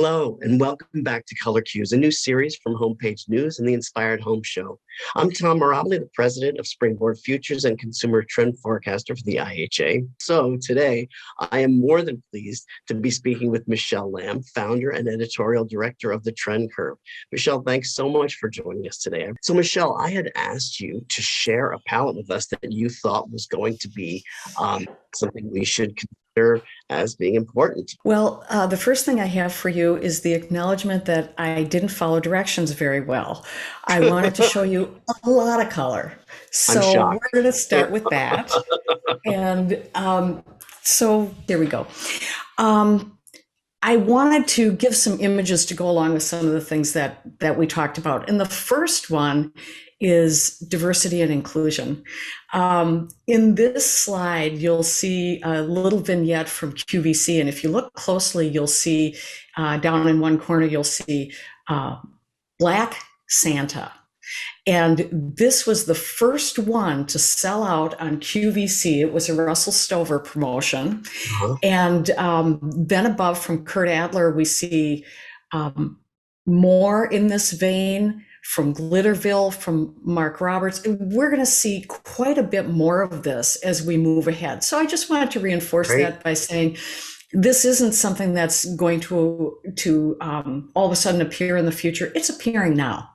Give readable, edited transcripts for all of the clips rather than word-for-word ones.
Hello, and welcome back to Color Cues, a new series from Homepage News and the Inspired Home Show. I'm Tom Mirabile, the president of Springboard Futures and consumer trend forecaster for the IHA. So today, I am more than pleased to be speaking with Michelle Lamb, founder and editorial director of The Trend Curve. Michelle, thanks so much for joining us today. So Michelle, I had asked you to share a palette with us that you thought was going to be something we should consider as being important. Well, the first thing I have for you is the acknowledgement that I didn't follow directions very well. I wanted to show you a lot of color. I'm So we're shocked. going to start with that. And so there we go. I wanted to give some images to go along with some of the things that we talked about. And the first one is diversity and inclusion. In this slide, you'll see a little vignette from QVC. And if you look closely, you'll see down in one corner, you'll see Black Santa. And this was the first one to sell out on QVC. It was a Russell Stover promotion. Uh-huh. And then above from Kurt Adler, we see more in this vein from Glitterville, from Mark Roberts. We're going to see quite a bit more of this as we move ahead. So I just wanted to reinforce that by saying this isn't something that's going to all of a sudden appear in the future. It's appearing now.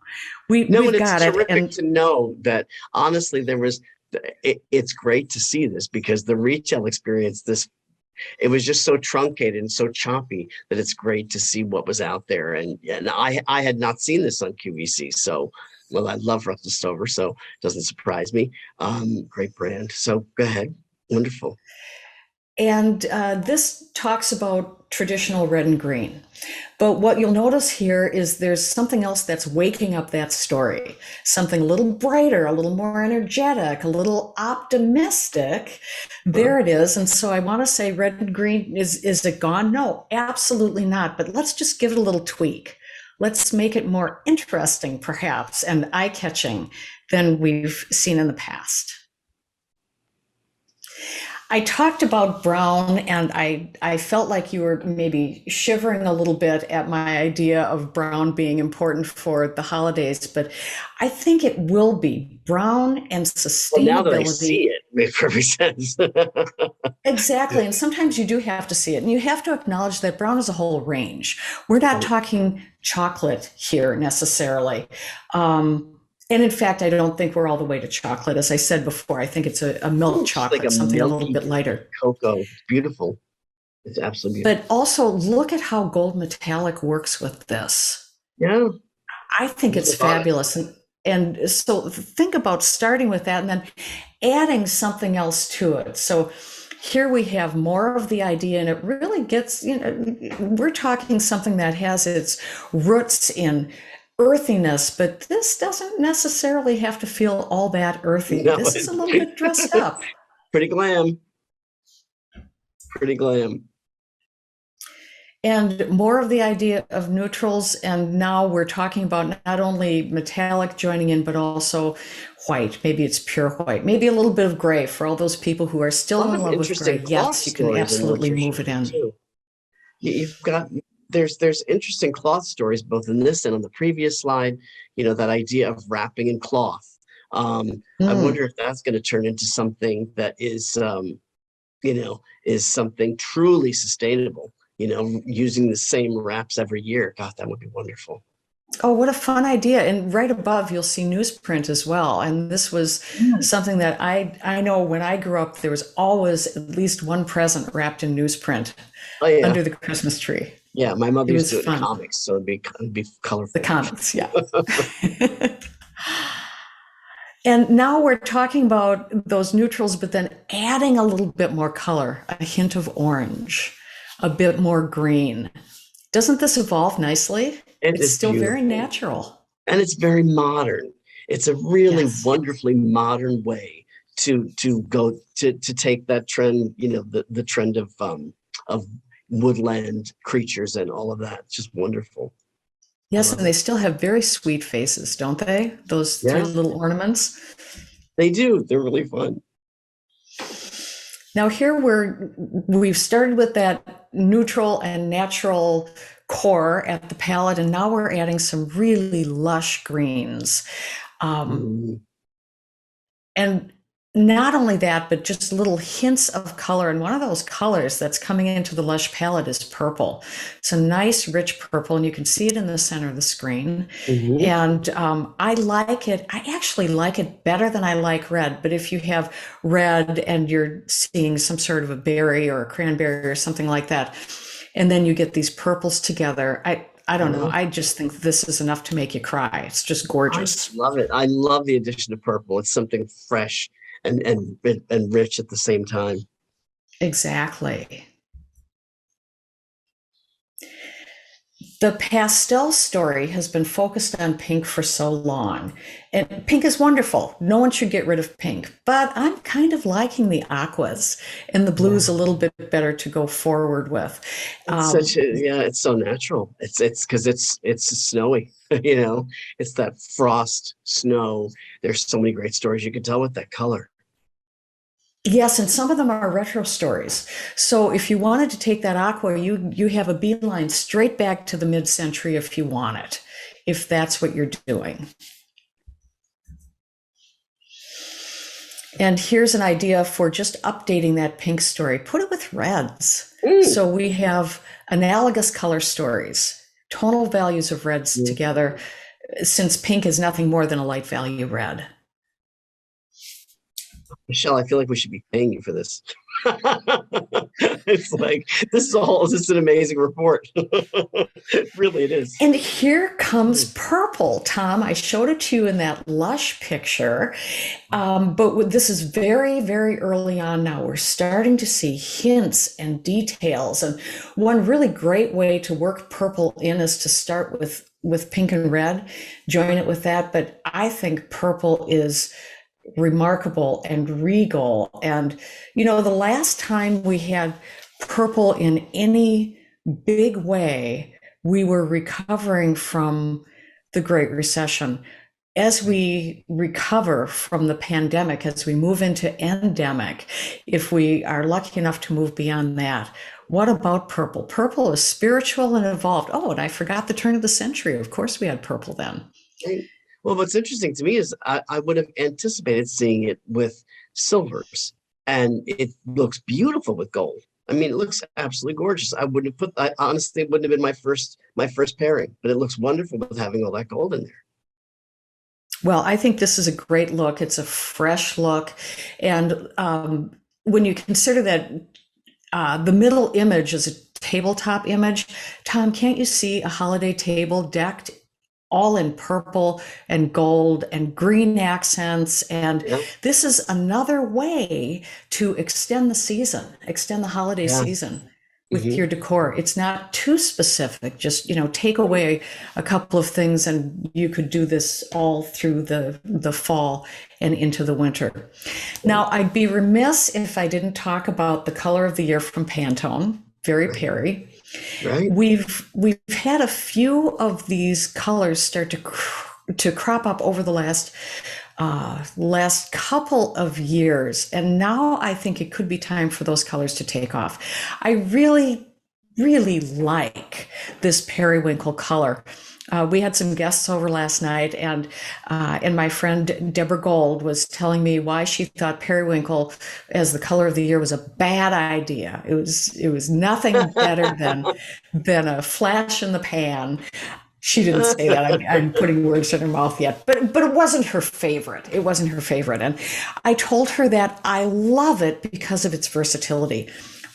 We've got it. It's terrific to know that, honestly, it's great to see this, because the retail experience, it was just so truncated and so choppy that it's great to see what was out there. And I had not seen this on QVC. So, well, I love Russell Stover, so it doesn't surprise me. Great brand. So go ahead. Wonderful. And this talks about traditional red and green. But what you'll notice here is there's something else that's waking up that story, something a little brighter, a little more energetic, a little optimistic. There it is. And so I want to say red and green, is it gone? No, absolutely not. But let's just give it a little tweak. Let's make it more interesting, perhaps, and eye-catching than we've seen in the past. I talked about brown, and I felt like you were maybe shivering a little bit at my idea of brown being important for the holidays, but I think it will be. Brown and sustainability. Well, now that I see it, it makes perfect sense. Exactly. And sometimes you do have to see it, and you have to acknowledge that brown is a whole range. We're not talking chocolate here necessarily. And in fact, I don't think we're all the way to chocolate. As I said before, I think it's a milk chocolate, like something a little bit lighter. Cocoa. It's beautiful. It's absolutely beautiful. But also look at how gold metallic works with this. Yeah. I think it's fabulous. And so think about starting with that and then adding something else to it. So here we have more of the idea, and it really gets, we're talking something that has its roots in earthiness, but this doesn't necessarily have to feel all that earthy. No, this is a little bit dressed up. Pretty glam. Pretty glam. And more of the idea of neutrals. And now we're talking about not only metallic joining in, but also white. Maybe it's pure white. Maybe a little bit of gray for all those people who are still in love with gray. Yes, you can absolutely move it in. Too. You've got... There's interesting cloth stories, both in this and on the previous slide, that idea of wrapping in cloth. I wonder if that's going to turn into something that is, is something truly sustainable, using the same wraps every year. God, that would be wonderful. Oh, what a fun idea. And right above, you'll see newsprint as well. And this was something that I know when I grew up, there was always at least one present wrapped in newsprint under the Christmas tree. Yeah, my mother used to do it in comics, so it'd be colorful. The comics, yeah. And now we're talking about those neutrals, but then adding a little bit more color, a hint of orange, a bit more green. Doesn't this evolve nicely? It's still beautiful. Very natural. And it's very modern. It's a really wonderfully modern way to go to take that trend, the trend of woodland creatures and all of that. It's just wonderful. Yes, and they still have very sweet faces, don't they? Those three little ornaments. They do. They're really fun. Now here we've started with that neutral and natural core at the palette, and now we're adding some really lush greens. And not only that, but just little hints of color. And one of those colors that's coming into the lush palette is purple. It's a nice, rich purple, and you can see it in the center of the screen. And I like it. I actually like it better than I like red. But if you have red and you're seeing some sort of a berry or a cranberry or something like that, and then you get these purples together, I don't know. I just think this is enough to make you cry. It's just gorgeous. I love it. I love the addition of purple. It's something fresh and rich at the same time. Exactly. The pastel story has been focused on pink for so long. And pink is wonderful. No one should get rid of pink. But I'm kind of liking the aquas, and the blue is a little bit better to go forward with. It's so natural. It's because it's snowy. It's that frost snow. There's so many great stories you can tell with that color. Yes, and some of them are retro stories. So if you wanted to take that aqua, you have a beeline straight back to the mid-century if you want it, if that's what you're doing. And here's an idea for just updating that pink story. Put it with reds. So we have analogous color stories, tonal values of reds together, since pink is nothing more than a light value red. Michelle, I feel like we should be paying you for this. It's like, this is an amazing report. Really, it is. And here comes purple, Tom. I showed it to you in that lush picture. But this is very, very early on now. We're starting to see hints and details. And one really great way to work purple in is to start with pink and red, join it with that. But I think purple is remarkable and regal. And, the last time we had purple in any big way, we were recovering from the Great Recession. As we recover from the pandemic, as we move into endemic, if we are lucky enough to move beyond that, what about purple? Purple is spiritual and evolved. Oh, and I forgot the turn of the century. Of course, we had purple then. Well, what's interesting to me is I would have anticipated seeing it with silvers, and it looks beautiful with gold. I mean, it looks absolutely gorgeous. I honestly wouldn't have been my first pairing, but it looks wonderful with having all that gold in there. Well, I think this is a great look. It's a fresh look. And when you consider that the middle image is a tabletop image, Tom, can't you see a holiday table decked all in purple and gold and green accents? And this is another way to extend the holiday season with your decor. It's not too specific. Just, take away a couple of things and you could do this all through the fall and into the winter. Now, I'd be remiss if I didn't talk about the color of the year from Pantone, Very Perry. Right. We've had a few of these colors start to crop up over the last couple of years, and now I think it could be time for those colors to take off. I really, really like this periwinkle color. We had some guests over last night, and my friend Deborah Gold was telling me why she thought periwinkle as the color of the year was a bad idea. It was nothing better than a flash in the pan. She didn't say that. I'm putting words in her mouth yet, but it wasn't her favorite. It wasn't her favorite, and I told her that I love it because of its versatility.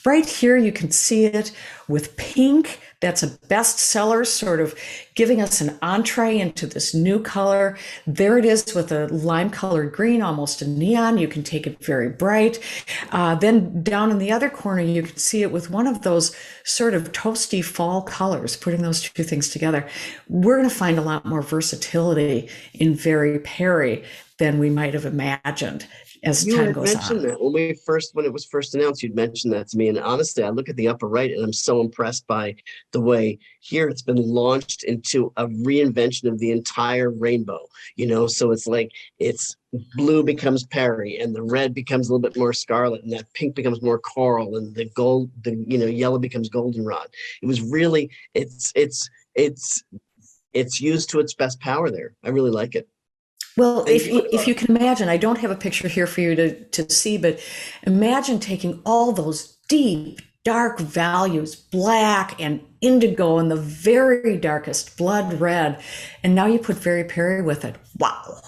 Right here, you can see it with pink. That's a bestseller, sort of giving us an entree into this new color. There it is with a lime colored green, almost a neon. You can take it very bright. Then down in the other corner, you can see it with one of those sort of toasty fall colors, putting those two things together. We're going to find a lot more versatility in Very Perry than we might have imagined. as You time had goes mentioned on. that when it was first announced, you'd mentioned that to me. And honestly, I look at the upper right and I'm so impressed by the way here it's been launched into a reinvention of the entire rainbow. So it's like it's blue becomes Perry and the red becomes a little bit more scarlet and that pink becomes more coral and the yellow becomes goldenrod. It was really it's used to its best power there. I really like it. Well, And if you can imagine, I don't have a picture here for you to see, but imagine taking all those deep, dark values, black and indigo and the very darkest blood red, and now you put Very Perry with it. Wow.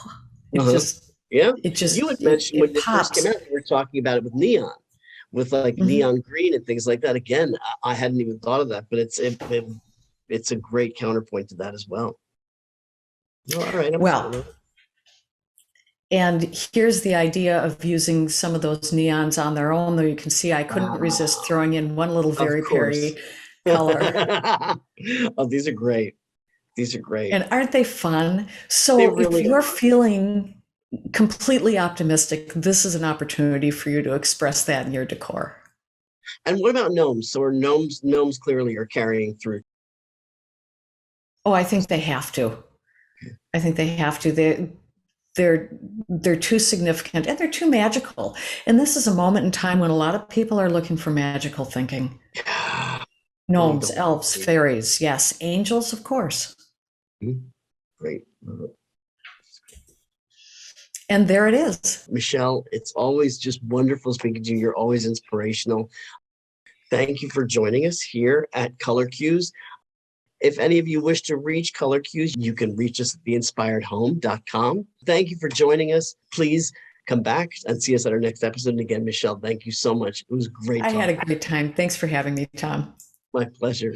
It uh-huh. just, Yeah. it just, You had mentioned when it it first pops. came out, you were talking about it with neon, with like Mhm. neon green and things like that. Again, I hadn't even thought of that, but it's a great counterpoint to that as well. Well, all right, I'm Well, sold on it. and here's the idea of using some of those neons on their own, though you can see I couldn't resist Ah, throwing in one little of Very course. Perry color. Oh, these are great. These are great. And aren't they fun? They So if really you're are. feeling completely optimistic, this is an opportunity for you to express that in your decor. And what about gnomes? So are gnomes clearly are carrying through? Oh, I think they have to. I think they have to. They're they're too significant and they're too magical. And this is a moment in time when a lot of people are looking for magical thinking. Oh, Gnomes, don't elves, worry. fairies, yes, angels, of course. Great. And there it is. Michelle, it's always just wonderful speaking to you. You're always inspirational. Thank you for joining us here at Color Cues. If any of you wish to reach Color Cues, you can reach us at theinspiredhome.com. Thank you for joining us. Please come back and see us at our next episode. And again, Michelle, thank you so much. It was great I had a talking. great time. Thanks for having me, Tom. My pleasure.